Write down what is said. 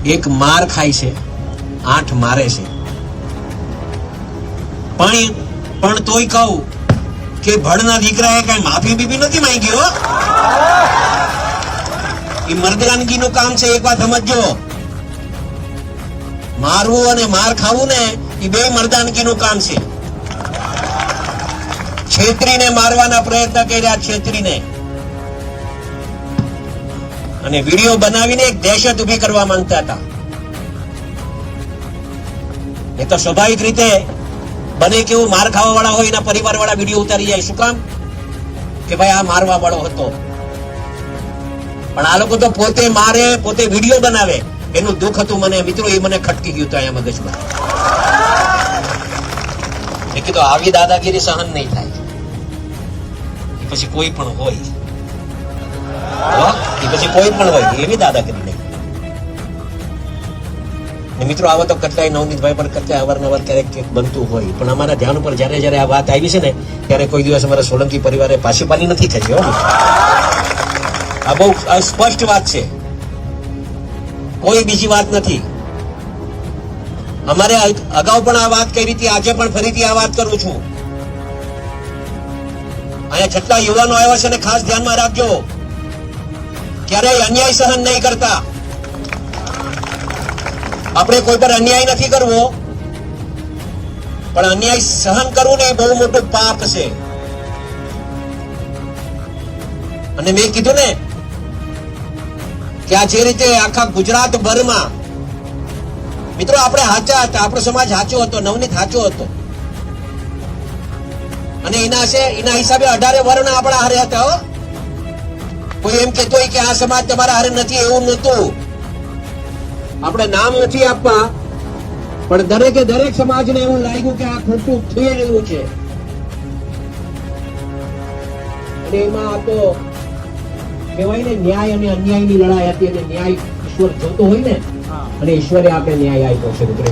એક માર ખાય છે, 8 મારે છે, પણ તોય કહું કે ભડના દીકરાએ કઈ માફી બીપી નથી માંગી હો. એ મર્દાનગીનું કામ છે, એક વાત સમજજો. મારવું અને માર ખાવું ને એ બે મર્દાનગીનું કામ છે. છેતરીને મારવાના પ્રયત્ન કર્યા, છેતરીને, અને વિડીયો બનાવીને એક દહેશત ઉભી કરવા માંગતા હતા. એ તો સ્વાભાવિક રીતે બને કેવું માર ખાવા વાળા હોય એના પરિવાર વાળા વિડીયો ઉતારી જાય. શું કામ? કે ભાઈ આ મારવા વાળો હતો. પણ આ લોકો તો પોતે મારે, પોતે વિડીયો બનાવે. એનું દુઃખ હતું મને મિત્રો, એ મને ખટકી ગયું હતું અહીંયા મગજમાં. એ કીધું આવી દાદાગીરી સહન નહીં થાય. એ પછી કોઈ પણ હોય, એ પછી કોઈ પણ હોય એવી દાદાગીરી નહીં. મિત્રો આવો તો કેટલાય નવનીતભાઈ પણ કેટલાય અવારનવાર ક્યારેક બનતું હોય, પણ અમારા ધ્યાન ઉપર જયારે આ વાત આવી છે ને ત્યારે કોઈ દિવસ અમારા સોલંકી પરિવારે પાછી પાની નથી ખેંચી હો. આ બહુ સ્પષ્ટ વાત છે, કોઈ બીજી વાત નથી. અમારે અગાઉ પણ આ વાત કરી હતી, આજે પણ ફરીથી આ વાત કરું છું. અહીંયા જેટલા યુવાનો આવ્યા છે ને ખાસ ધ્યાનમાં રાખજો, ક્યારેય અન્યાય સહન નહીં કરતા. આપણે કોઈ પર અન્યાય નથી કરવો, પણ અન્યાય સહન કરવું ને એ બહુ મોટું પાપ છે. અને મેં કીધું ને કે આ જે રીતે આખા ગુજરાત ભરમાં મિત્રો આપણે સાચા હતા, આપણો સમાજ સાચો હતો, નવનીત સાચો હતો, અને એના હિસાબે 18 વર્ણ આપણા હારે હતા હો. કોઈ એમ કહેતો હોય કે આ સમાજ તમારા હારે નથી, એવું નહોતું. આપણે નામ નથી આપવા, પણ દરેકે દરેક સમાજને એવું લાગ્યું કે આ ખોટું થઈ રહ્યું છે. અને એમાં આ તો કહેવાય ને ન્યાય અને અન્યાયની લડાઈ હતી, અને ન્યાય ઈશ્વર જોતો હોય ને, અને ઈશ્વરે આપણે ન્યાય આપ્યો છે મિત્રો.